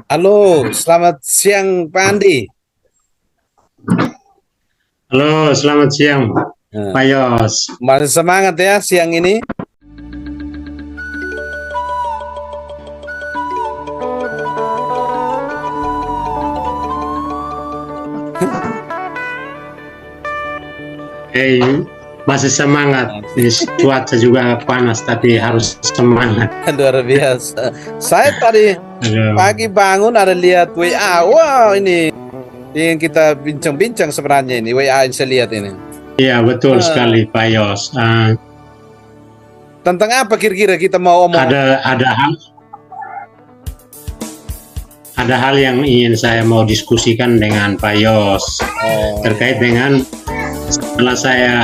Halo, selamat siang Pak Andi. Halo, selamat siang, Nah, Pak Yos. masih semangat ya siang ini? Eh, masih semangat. Ini cuaca juga panas, tapi harus semangat. Luar biasa. Saya tadi Aduh. pagi bangun ada lihat WA. Wow, ini yang kita bincang-bincang sebenarnya ini WA yang saya lihat ini. Iya, betul Eh, sekali, Pak Yos. Tentang apa kira-kira kita mau omong? Ada hal yang ingin saya mau diskusikan dengan Pak Yos Oh, terkait iya. dengan setelah saya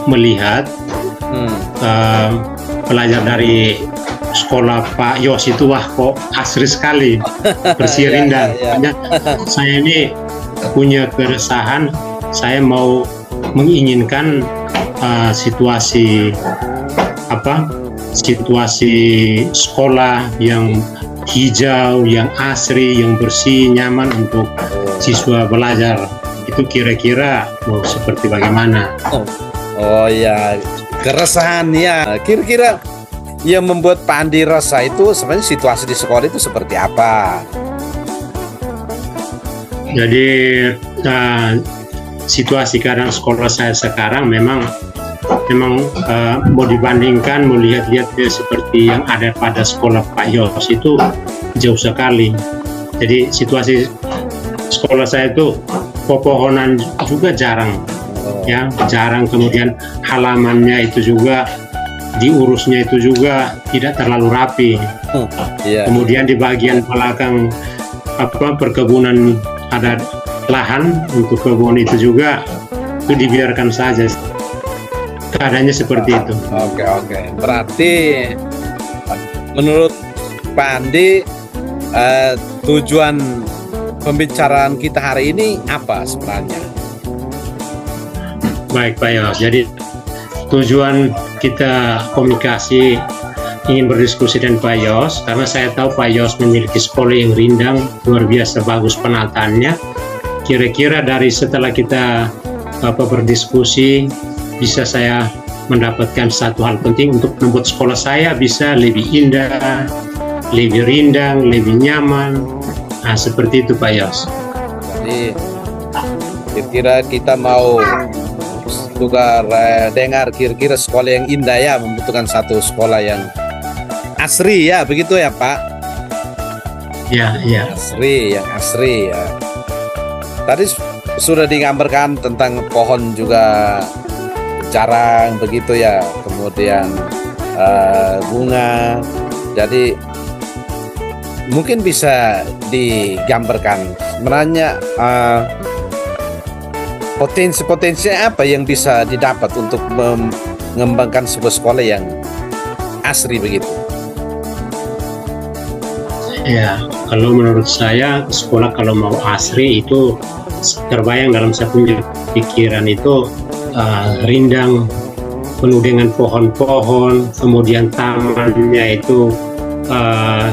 melihat Hmm. eh, pelajar dari sekolah Pak Yos itu, wah kok asri sekali, bersih Ya, ya, rindang. ya. Makanya saya ini punya keresahan, saya mau menginginkan situasi situasi sekolah yang hijau, yang asri, yang bersih, nyaman untuk Oh, siswa belajar. Itu kira-kira mau seperti bagaimana? oh, oh ya, keresahan ya. Kira-kira yang membuat Pak Andi resah itu sebenarnya situasi di sekolah itu seperti apa? Jadi uh, situasi keadaan sekolah saya sekarang memang mau dibandingkan, mau lihat-lihat seperti yang ada pada sekolah Pak Yos itu jauh sekali. Jadi situasi sekolah saya itu pepohonan juga jarang, Oh, ya jarang. Kemudian halamannya itu juga diurusnya itu juga tidak terlalu rapi. iya. Kemudian di bagian belakang perkebunan ada lahan untuk kebun itu juga itu dibiarkan saja, keadaannya seperti itu. Oke, oke. Berarti menurut Pak Andi, eh, tujuan pembicaraan kita hari ini apa sebenarnya? Baik Pak Yos, jadi tujuan kita komunikasi ingin berdiskusi dengan Pak Yos karena saya tahu Pak Yos memiliki sekolah yang rindang, luar biasa bagus penataannya. Kira-kira dari setelah kita berdiskusi bisa saya mendapatkan satu hal penting untuk membuat sekolah saya bisa lebih indah, lebih rindang, lebih nyaman. Nah, seperti itu Pak Yos. Jadi kira-kira kita mau juga dengar kira-kira sekolah yang indah ya, membutuhkan satu sekolah yang asri ya, begitu ya Pak? Ya, ya. Asri, yang asri ya. Tadi sudah digambarkan tentang pohon juga jarang begitu ya, kemudian bunga. Jadi mungkin bisa digambarkan sebenarnya potensi-potensi apa yang bisa didapat untuk mengembangkan sebuah sekolah yang asri begitu. Ya, kalau menurut saya sekolah kalau mau asri itu terbayang dalam saya punya pikiran itu rindang, penuh dengan pohon-pohon, kemudian tamannya itu uh,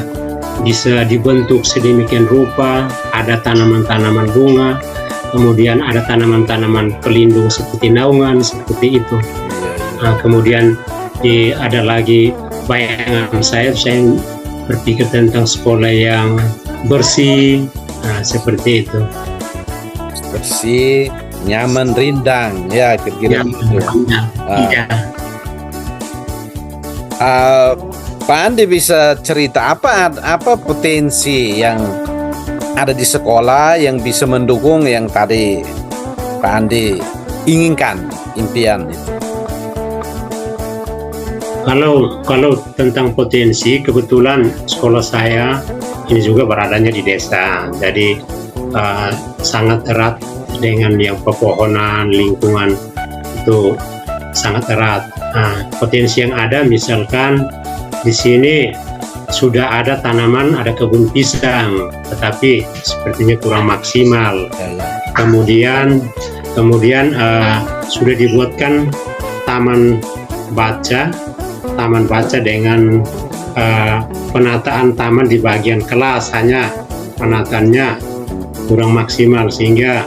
bisa dibentuk sedemikian rupa, ada tanaman-tanaman bunga, kemudian ada tanaman-tanaman pelindung seperti naungan, seperti itu. Kemudian ada lagi bayangan saya berpikir tentang sekolah yang bersih, seperti itu. Bersih, nyaman, rindang ya kira-kira Ya, begitu. iya. Pak Andi bisa cerita apa potensi yang ada di sekolah yang bisa mendukung yang tadi Pak Andi inginkan, impian itu. Kalau tentang potensi, kebetulan sekolah saya ini juga beradanya di desa, jadi sangat erat dengan yang pepohonan, lingkungan itu sangat erat. Nah, potensi yang ada misalkan di sini sudah ada tanaman, ada kebun pisang, tetapi sepertinya kurang maksimal. Kemudian sudah dibuatkan taman baca dengan penataan taman di bagian kelas hanya penatannya kurang maksimal sehingga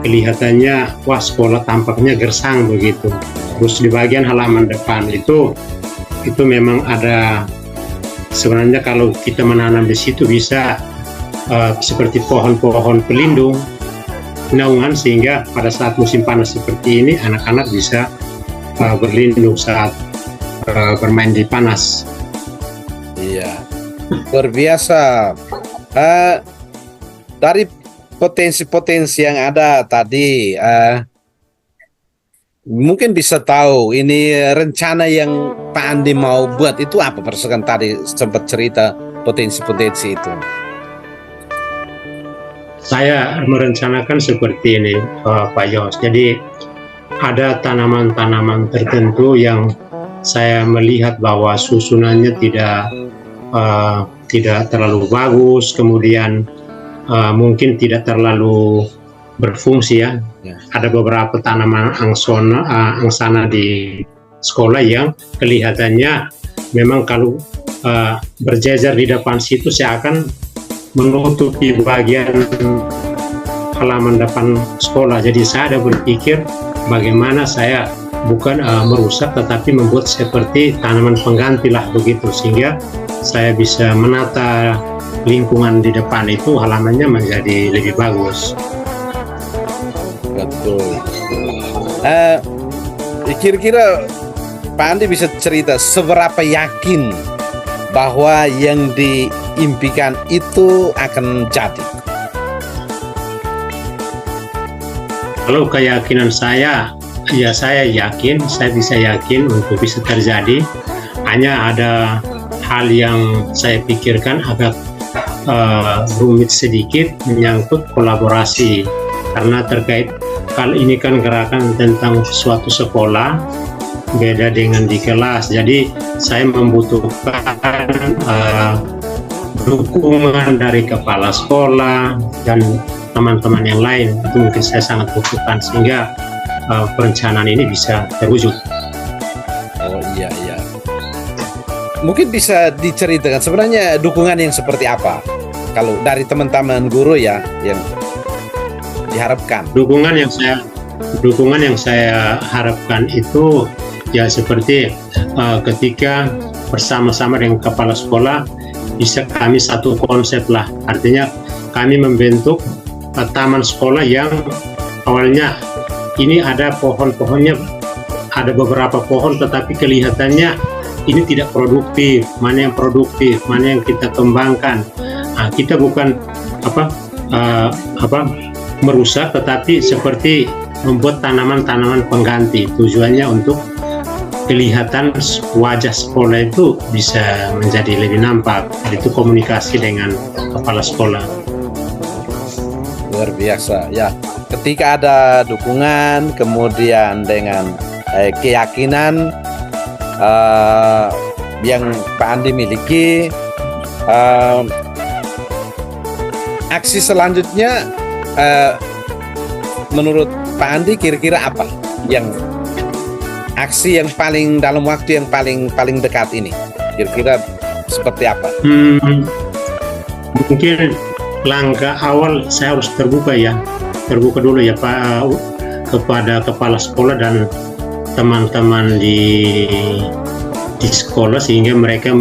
kelihatannya wah sekolah tampaknya gersang begitu. Terus di bagian halaman depan itu memang ada, sebenarnya kalau kita menanam di situ bisa seperti pohon-pohon pelindung, naungan, sehingga pada saat musim panas seperti ini anak-anak bisa berlindung saat bermain di panas. Iya, luar biasa. Dari potensi-potensi yang ada tadi, mungkin bisa tahu ini rencana yang Pak Andi mau buat itu apa? Berdasarkan tadi sempat cerita potensi-potensi itu. Saya merencanakan seperti ini, Pak Yos. Jadi ada tanaman-tanaman tertentu yang saya melihat bahwa susunannya tidak terlalu bagus, kemudian mungkin tidak terlalu berfungsi ya. Ada beberapa tanaman angsana di sekolah yang kelihatannya memang kalau berjejer di depan situ saya akan menutupi bagian halaman depan sekolah. Jadi saya ada berpikir bagaimana saya bukan merusak tetapi membuat seperti tanaman pengganti lah begitu, sehingga saya bisa menata lingkungan di depan itu halamannya menjadi lebih bagus. Betul. Kira-kira Pak Andi bisa cerita seberapa yakin bahwa yang diimpikan itu akan jadi? Kalau keyakinan saya, ya saya yakin, saya bisa yakin untuk bisa terjadi. Hanya ada hal yang saya pikirkan agak rumit sedikit, menyangkut kolaborasi. Karena terkait hal ini kan gerakan tentang suatu sekolah, beda dengan di kelas. Jadi saya membutuhkan dukungan dari kepala sekolah dan teman-teman yang lain. Itu mungkin saya sangat butuhkan sehingga perencanaan ini bisa terwujud. Oh iya. Mungkin bisa diceritakan sebenarnya dukungan yang seperti apa kalau dari teman-teman guru ya yang diharapkan? Dukungan yang saya harapkan itu ya seperti ketika bersama-sama dengan kepala sekolah bisa kami satu konsep lah. Artinya kami membentuk taman sekolah yang awalnya ini ada pohon-pohonnya, ada beberapa pohon tetapi kelihatannya ini tidak produktif, mana yang produktif, mana yang kita kembangkan. Nah, kita bukan merusak, tetapi seperti membuat tanaman-tanaman pengganti. Tujuannya untuk kelihatan wajah sekolah itu bisa menjadi lebih nampak. Itu komunikasi dengan kepala sekolah. Luar biasa ya. Ketika ada dukungan, kemudian dengan keyakinan yang Pak Andi miliki, aksi selanjutnya menurut Pak Andi kira-kira apa yang aksi yang paling dalam waktu yang paling dekat ini kira-kira seperti apa? Mungkin langkah awal saya harus terbuka dulu ya Pak kepada kepala sekolah dan teman-teman di sekolah sehingga mereka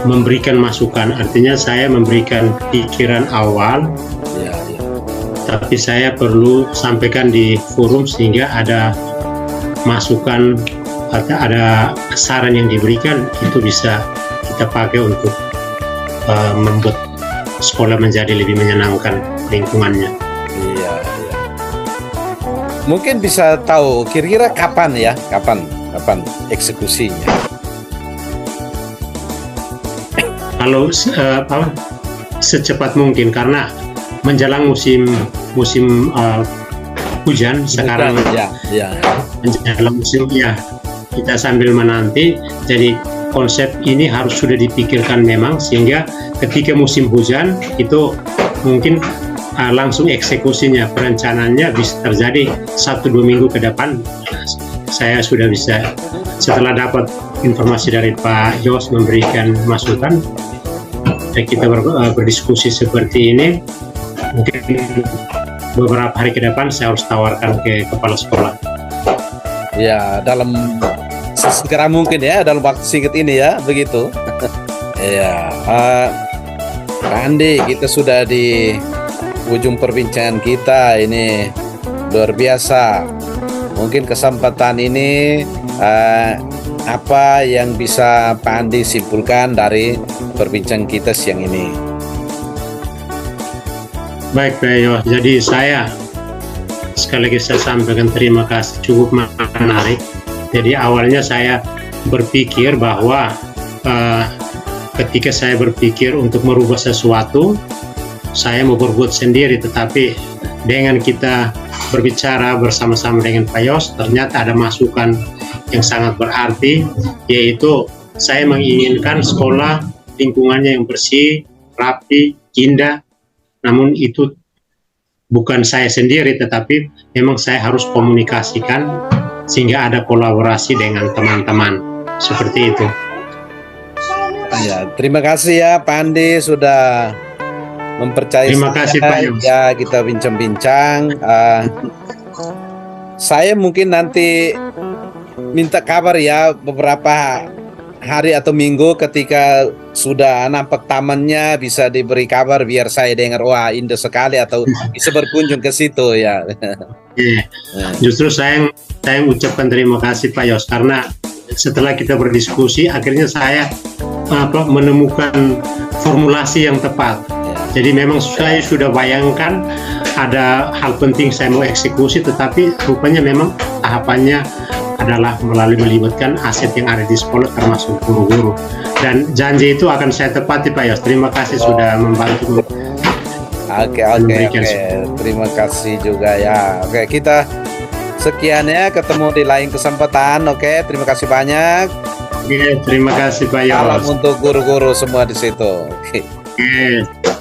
memberikan masukan. Artinya saya memberikan pikiran awal, tapi saya perlu sampaikan di forum sehingga ada masukan atau ada saran yang diberikan itu bisa kita pakai untuk membuat sekolah menjadi lebih menyenangkan lingkungannya. Iya. Mungkin bisa tahu kira-kira kapan eksekusinya? Kalau secepat mungkin karena menjelang musim hujan sekarang ya. Menjelang musim kita sambil menanti. Jadi konsep ini harus sudah dipikirkan memang sehingga ketika musim hujan itu mungkin langsung eksekusinya, perencanaannya bisa terjadi 1-2 minggu ke depan. Saya sudah bisa, setelah dapat informasi dari Pak Yos memberikan masukan, dan kita berdiskusi seperti ini. Mungkin beberapa hari ke depan saya harus tawarkan ke kepala sekolah. Ya, dalam segera mungkin ya, dalam waktu singkat ini ya, begitu. Ya, Pak Andi, kita sudah di ujung perbincangan kita ini, luar biasa. Mungkin kesempatan ini apa yang bisa Pak Andi simpulkan dari perbincangan kita siang ini? Baik Pak Yos, jadi saya sekali lagi saya sampaikan terima kasih, cukup menarik. Jadi awalnya saya berpikir bahwa ketika saya berpikir untuk merubah sesuatu, saya mau berbuat sendiri, tetapi dengan kita berbicara bersama-sama dengan Pak Yos, ternyata ada masukan yang sangat berarti, yaitu saya menginginkan sekolah lingkungannya yang bersih, rapi, indah. Namun itu bukan saya sendiri, tetapi memang saya harus komunikasikan sehingga ada kolaborasi dengan teman-teman. Seperti itu. Ya, terima kasih ya Pak Andi sudah mempercayai Terima kasih Pak Yos. Ya, kita bincang-bincang. Saya mungkin nanti minta kabar ya beberapa hari atau minggu ketika sudah nampak tamannya, bisa diberi kabar biar saya dengar wah indah sekali atau bisa berkunjung ke situ ya. Justru saya ucapkan terima kasih Pak Yos, karena setelah kita berdiskusi akhirnya saya menemukan formulasi yang tepat. Jadi memang saya sudah bayangkan ada hal penting saya mau eksekusi, tetapi rupanya memang tahapannya adalah melalui melibatkan aset yang ada di sekolah termasuk guru-guru. Dan janji itu akan saya tepati Pak Yos. Terima kasih sudah membantu. Oke. Terima kasih juga ya. Oke, kita sekian ya, ketemu di lain kesempatan. Oke, terima kasih banyak. Oke, terima kasih Pak Yos. Salam untuk guru-guru semua di situ. Oke. Oke.